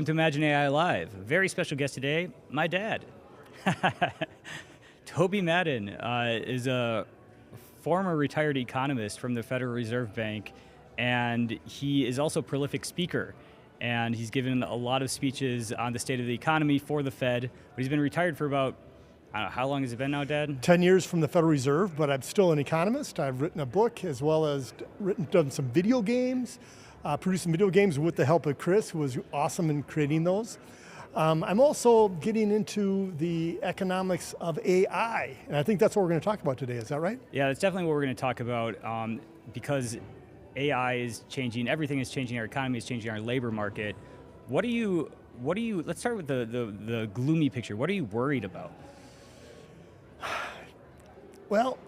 Welcome to Imagine AI Live. Very special guest today, my dad. Toby Madden is a former retired economist from the Federal Reserve Bank, and he is also a prolific speaker. And he's given a lot of speeches on the state of the economy for the Fed, but he's been retired for about, I don't know, how long has it been now, Dad? 10 years from the Federal Reserve, but I'm still an economist. I've written a book as well as done some video games, produced some video games with the help of Chris, who was awesome in creating those. I'm also getting into the economics of AI, and I think that's what we're going to talk about today. Is that right? Yeah, that's definitely what we're going to talk about because AI is changing, everything is changing, our economy is changing, our labor market. What are you, let's start with the gloomy picture. What are you worried about? Well,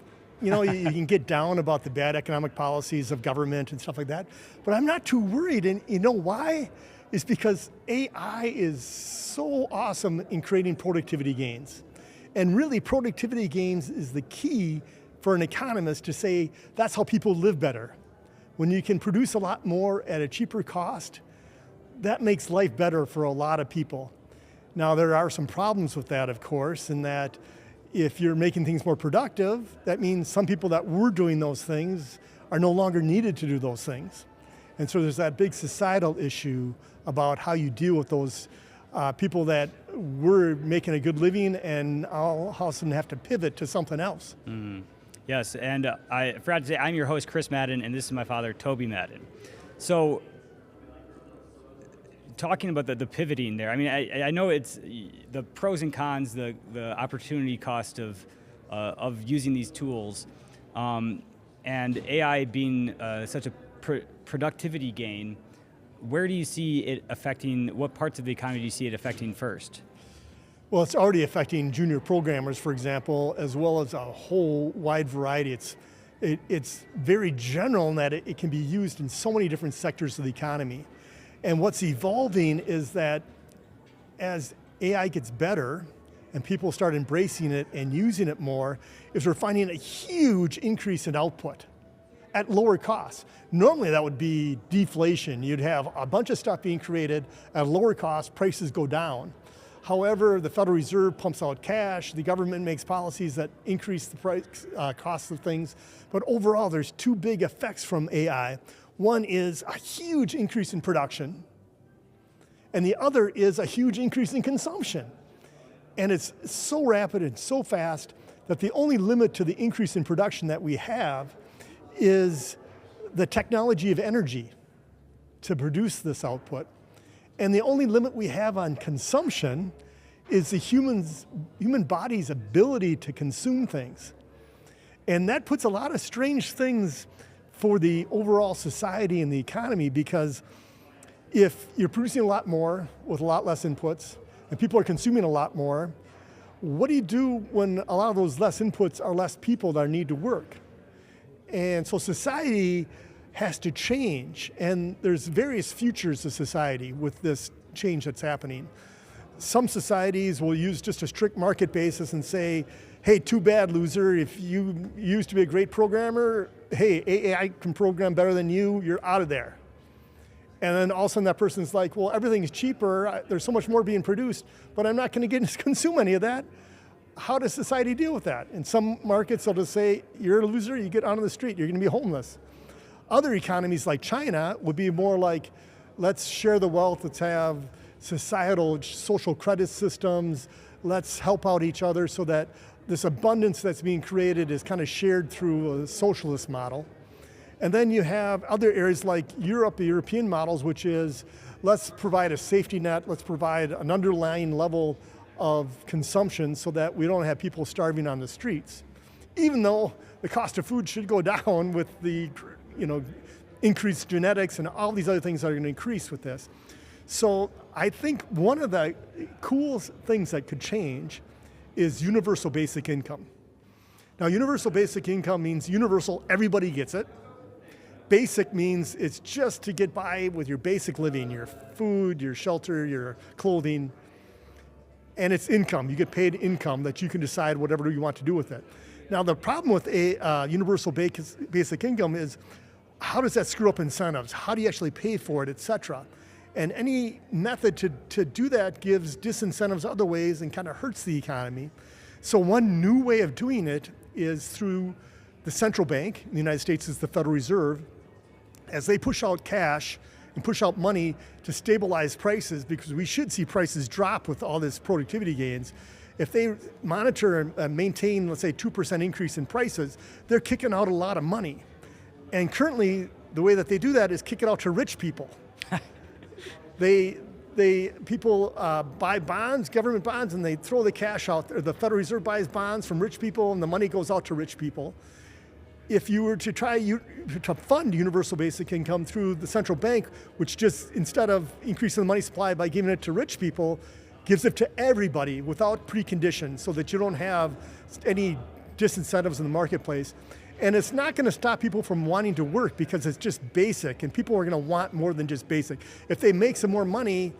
you know, you can get down about the bad economic policies of government and stuff like that, but I'm not too worried, and you know why? It's because AI is so awesome in creating productivity gains. And really, productivity gains is the key for an economist to say, that's how people live better. When you can produce a lot more at a cheaper cost, that makes life better for a lot of people. Now, there are some problems with that, of course, in that if you're making things more productive, that means some people that were doing those things are no longer needed to do those things. And so there's that big societal issue about how you deal with those people that were making a good living and all of a sudden have to pivot to something else. Yes, and I forgot to say, I'm your host, Chris Madden, and this is my father, Toby Madden. So, talking about the pivoting there, I mean, I know it's the pros and cons, the opportunity cost of using these tools, and AI being such a productivity gain. Where do you see it affecting, what parts of the economy do you see it affecting first? Well, it's already affecting junior programmers, for example, as well as a whole wide variety. It's very general in that it can be used in so many different sectors of the economy. And what's evolving is that as AI gets better and people start embracing it and using it more, is we're finding a huge increase in output at lower costs. Normally that would be deflation. You'd have a bunch of stuff being created at lower cost, prices go down. However, the Federal Reserve pumps out cash, the government makes policies that increase the price, costs of things, but overall there's two big effects from AI. One is a huge increase in production, and the other is a huge increase in consumption. And it's so rapid and so fast that the only limit to the increase in production that we have is the technology of energy to produce this output. And the only limit we have on consumption is the human body's ability to consume things. And that puts a lot of strange things for the overall society and the economy, because if you're producing a lot more with a lot less inputs and people are consuming a lot more, what do you do when a lot of those less inputs are less people that need to work? And so society has to change, and there's various futures of society with this change that's happening. Some societies will use just a strict market basis and say, hey, too bad, loser, if you used to be a great programmer, hey, AI can program better than you, you're out of there. And then all of a sudden that person's like, well, everything's cheaper, there's so much more being produced, but I'm not going to get to consume any of that. How does society deal with that? In some markets, they'll just say, you're a loser, you get out on the street, you're going to be homeless. Other economies like China would be more like, let's share the wealth, let's have societal social credit systems, let's help out each other so that this abundance that's being created is kind of shared through a socialist model. And then you have other areas like Europe, the European models, which is, let's provide a safety net, let's provide an underlying level of consumption so that we don't have people starving on the streets. Even though the cost of food should go down with the increased genetics and all these other things that are going to increase with this. So I think one of the cool things that could change is universal basic income. Now, universal basic income means universal, everybody gets it. Basic means it's just to get by with your basic living, your food, your shelter, your clothing, and it's income. You get paid income that you can decide whatever you want to do with it. Now, the problem with a universal basic income is, how does that screw up incentives? How do you actually pay for it, et cetera? And any method to do that gives disincentives other ways and kind of hurts the economy. So one new way of doing it is through the central bank. In the United States is the Federal Reserve. As they push out cash and push out money to stabilize prices, because we should see prices drop with all this productivity gains. If they monitor and maintain, let's say, 2% increase in prices, they're kicking out a lot of money. And currently, the way that they do that is kick it out to rich people. People buy bonds, government bonds, and they throw the cash out there. The Federal Reserve buys bonds from rich people, and the money goes out to rich people. If you were to try to fund universal basic income through the central bank, which just, instead of increasing the money supply by giving it to rich people, gives it to everybody without preconditions so that you don't have any disincentives in the marketplace. And it's not going to stop people from wanting to work because it's just basic, and people are going to want more than just basic. If they make some more money,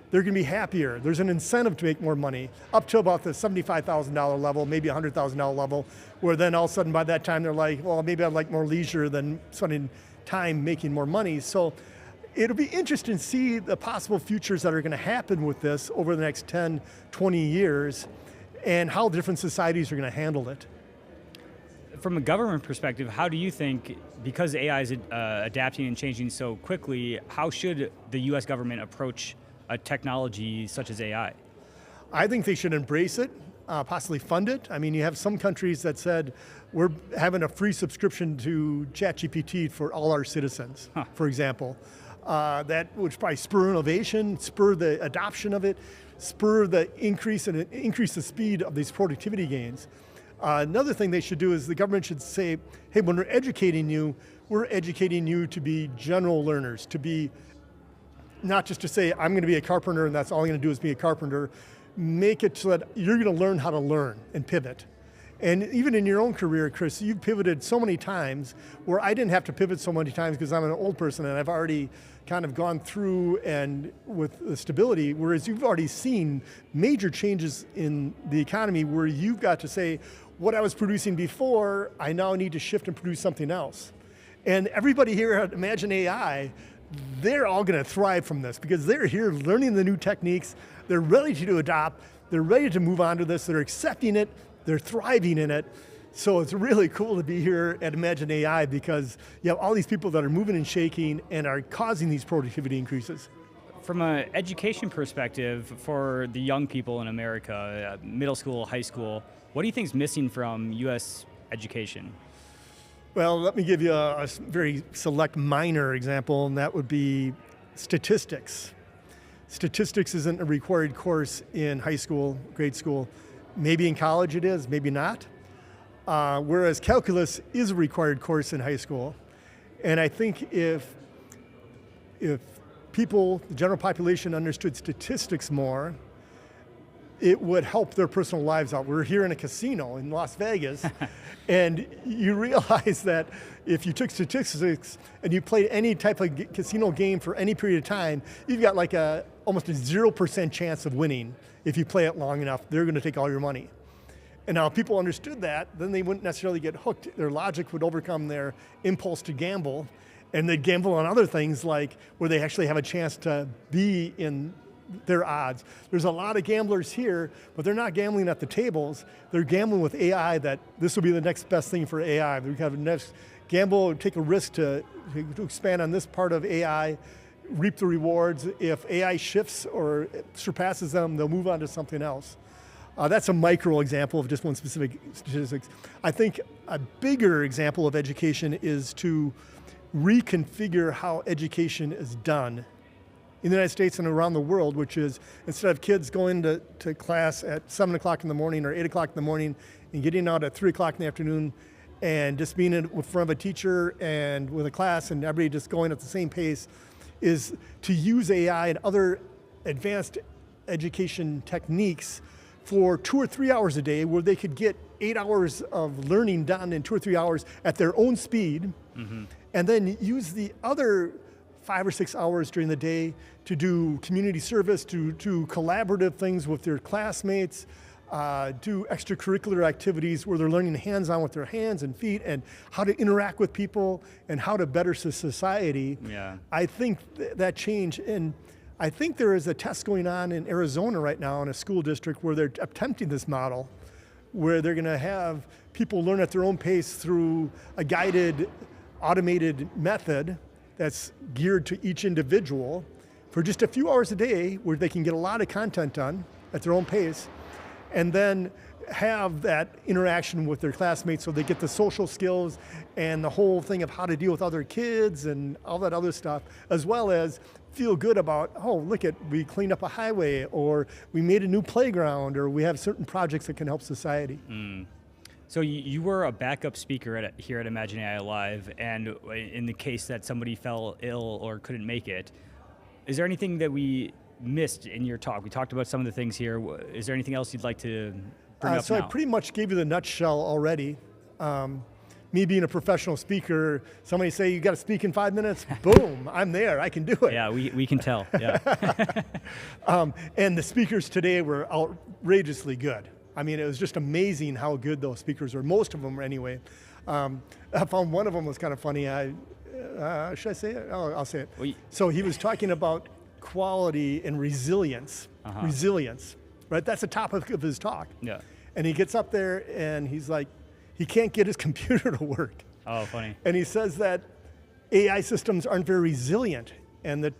they're going to be happier. There's an incentive to make more money, up to about the $75,000 level, maybe $100,000 level, where then all of a sudden by that time they're like, well, maybe I'd like more leisure than spending time making more money. So it'll be interesting to see the possible futures that are going to happen with this over the next 10, 20 years, and how different societies are going to handle it. From a government perspective, how do you think, because AI is adapting and changing so quickly, how should the US government approach a technology such as AI? I think they should embrace it, possibly fund it. I mean, you have some countries that said, we're having a free subscription to ChatGPT for all our citizens, for example. That would probably spur innovation, spur the adoption of it, spur the increase the speed of these productivity gains. Another thing they should do is the government should say, hey, when we're educating you to be general learners, to be not just to say, I'm going to be a carpenter and that's all I'm going to do is be a carpenter. Make it so that you're going to learn how to learn and pivot. And even in your own career, Chris, you've pivoted so many times where I didn't have to pivot so many times because I'm an old person and I've already kind of gone through and with the stability, whereas you've already seen major changes in the economy where you've got to say, what I was producing before, I now need to shift and produce something else. And everybody here at Imagine AI, they're all going to thrive from this because they're here learning the new techniques, they're ready to adopt, they're ready to move on to this, they're accepting it, they're thriving in it. So it's really cool to be here at Imagine AI because you have all these people that are moving and shaking and are causing these productivity increases. From an education perspective, for the young people in America, middle school, high school, what do you think is missing from US education? Well, let me give you a very select minor example, and that would be statistics. Statistics isn't a required course in high school, grade school. Maybe in college it is, maybe not. Whereas calculus is a required course in high school. And I think if people, the general population, understood statistics more, it would help their personal lives out. We're here in a casino in Las Vegas, and you realize that if you took statistics and you played any type of casino game for any period of time, you've got like almost a 0% chance of winning. If you play it long enough, they're going to take all your money. And now if people understood that, then they wouldn't necessarily get hooked. Their logic would overcome their impulse to gamble, and they'd gamble on other things like where they actually have a chance to be in their odds. There's a lot of gamblers here, but they're not gambling at the tables. They're gambling with AI that this will be the next best thing for AI. We have next gamble, take a risk to expand on this part of AI, reap the rewards. If AI shifts or surpasses them, they'll move on to something else. That's a micro example of just one specific statistics. I think a bigger example of education is to reconfigure how education is done in the United States and around the world, which is instead of kids going to class at 7 o'clock in the morning or 8 o'clock in the morning and getting out at 3 o'clock in the afternoon and just being in front of a teacher and with a class and everybody just going at the same pace, is to use AI and other advanced education techniques for 2 or 3 hours a day where they could get 8 hours of learning done in 2 or 3 hours at their own speed, and then use the other 5 or 6 hours during the day to do community service, to collaborative things with their classmates, do extracurricular activities where they're learning hands-on with their hands and feet and how to interact with people and how to better society. Yeah. I think that change, and I think there is a test going on in Arizona right now in a school district where they're attempting this model, where they're going to have people learn at their own pace through a guided, automated method that's geared to each individual for just a few hours a day, where they can get a lot of content done at their own pace, and then have that interaction with their classmates so they get the social skills and the whole thing of how to deal with other kids and all that other stuff, as well as feel good about, oh, look at, we cleaned up a highway, or we made a new playground, or we have certain projects that can help society. So you were a backup speaker here at Imagine AI Live, and in the case that somebody fell ill or couldn't make it, is there anything that we missed in your talk? We talked about some of the things here. Is there anything else you'd like to bring up So now? I pretty much gave you the nutshell already. Me being a professional speaker, somebody say you got to speak in 5 minutes, boom, I'm there, I can do it. Yeah, we can tell, yeah. And the speakers today were outrageously good. I mean, it was just amazing how good those speakers were, most of them were anyway. I found one of them was kind of funny. Should I say it? Oh, I'll say it. Well, So he was talking about quality and resilience. Resilience, right? That's the topic of his talk. Yeah. And he gets up there and he's like, he can't get his computer to work. Oh, funny. And he says that AI systems aren't very resilient. And the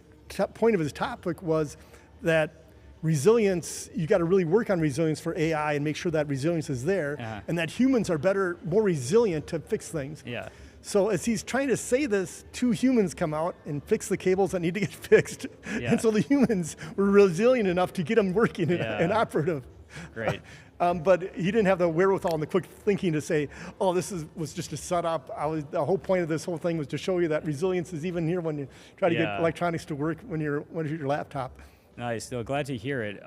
point of his topic was that resilience, you got to really work on resilience for AI and make sure that resilience is there, and that humans are better, more resilient to fix things. Yeah. So as he's trying to say this, two humans come out and fix the cables that need to get fixed. Yeah. And so the humans were resilient enough to get them working and operative. Great. But he didn't have the wherewithal and the quick thinking to say, oh, was just a setup. The whole point of this whole thing was to show you that resilience is even here when you try to get electronics to work when you're your laptop. Nice. So glad to hear it.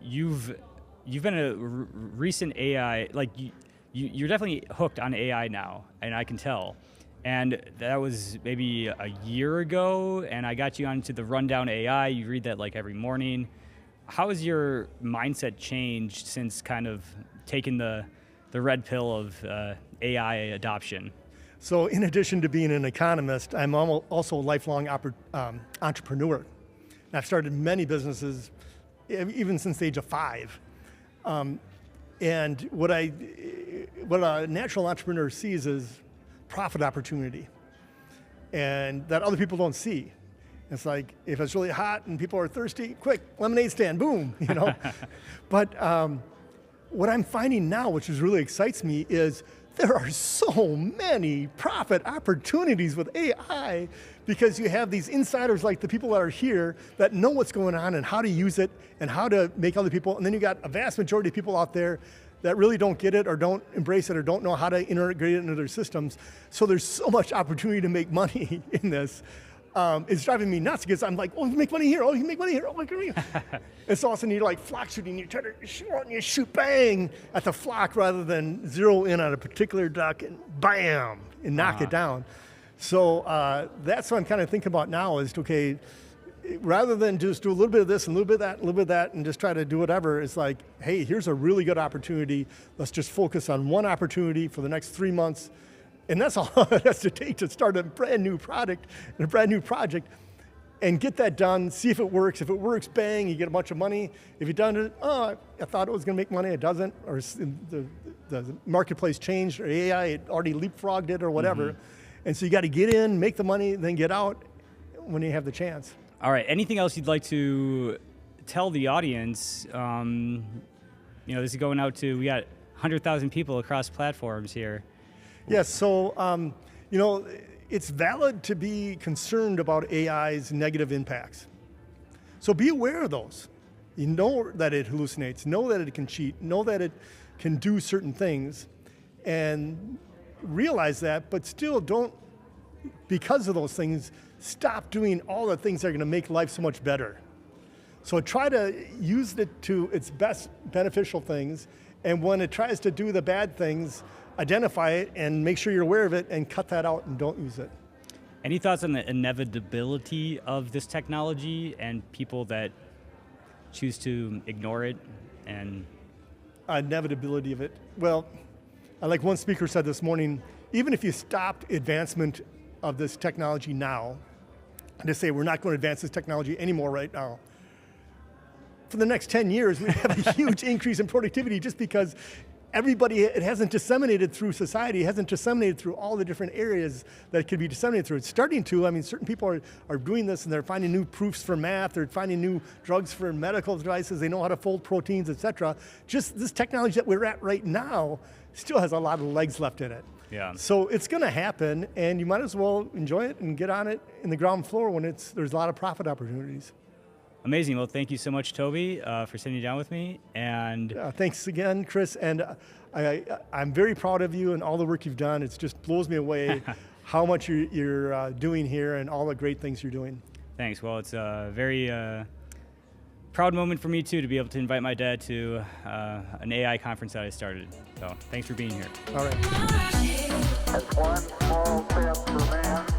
You've been a recent AI, like you're definitely hooked on AI now, and I can tell. And that was maybe a year ago, and I got you onto the Rundown AI. You read that like every morning. How has your mindset changed since kind of taking the red pill of AI adoption? So in addition to being an economist, I'm also a lifelong entrepreneur. And I've started many businesses, even since the age of 5. And what a natural entrepreneur sees is profit opportunity, and that other people don't see. It's like, if it's really hot and people are thirsty, quick, lemonade stand, boom, you know. But what I'm finding now, which really excites me, is there are so many profit opportunities with AI, because you have these insiders like the people that are here that know what's going on and how to use it and how to make other people, and then you got a vast majority of people out there that really don't get it or don't embrace it or don't know how to integrate it into their systems. So there's so much opportunity to make money in this. It's driving me nuts, because I'm like, oh, you can make money here, oh, you can make money here, oh, look at me. And so all of a sudden you're like flock shooting, you try to shoot and you shoot bang at the flock rather than zero in on a particular duck and bam, and knock it down. So that's what I'm kind of thinking about now is, okay, rather than just do a little bit of this and a little bit of that, and a little bit of that, and just try to do whatever, it's like, hey, here's a really good opportunity. Let's just focus on one opportunity for the next 3 months. And that's all it has to take to start a brand new product and a brand new project and get that done, see if it works. If it works, bang, you get a bunch of money. If you done it, oh, I thought it was gonna make money, it doesn't, or the marketplace changed, or AI, it already leapfrogged it or whatever. And so you gotta get in, make the money, then get out when you have the chance. All right, anything else you'd like to tell the audience? This is going out to, we got 100,000 people across platforms here. Yes, so it's valid to be concerned about AI's negative impacts. So be aware of those. You know that it hallucinates, know that it can cheat, know that it can do certain things, and realize that, but still don't, because of those things, stop doing all the things that are going to make life so much better. So try to use it to its best beneficial things, and when it tries to do the bad things, identify it and make sure you're aware of it and cut that out and don't use it. Any thoughts on the inevitability of this technology and people that choose to ignore it? And Inevitability of it. Well, like one speaker said this morning, even if you stopped advancement of this technology now, to say we're not going to advance this technology anymore right now. For the next 10 years, we have a huge increase in productivity just because everybody, it hasn't disseminated through society, it hasn't disseminated through all the different areas that it could be disseminated through. It's starting to. I mean, certain people are doing this and they're finding new proofs for math, they're finding new drugs for medical devices, they know how to fold proteins, etc. Just this technology that we're at right now still has a lot of legs left in it. Yeah. So it's going to happen, and you might as well enjoy it and get on it in the ground floor when there's a lot of profit opportunities. Amazing. Well, thank you so much, Toby, for sitting down with me. And thanks again, Chris. And I'm very proud of you and all the work you've done. It just blows me away how much you're doing here and all the great things you're doing. Thanks. Well, it's a very proud moment for me, too, to be able to invite my dad to an AI conference that I started. So thanks for being here. All right. That's one small step for man.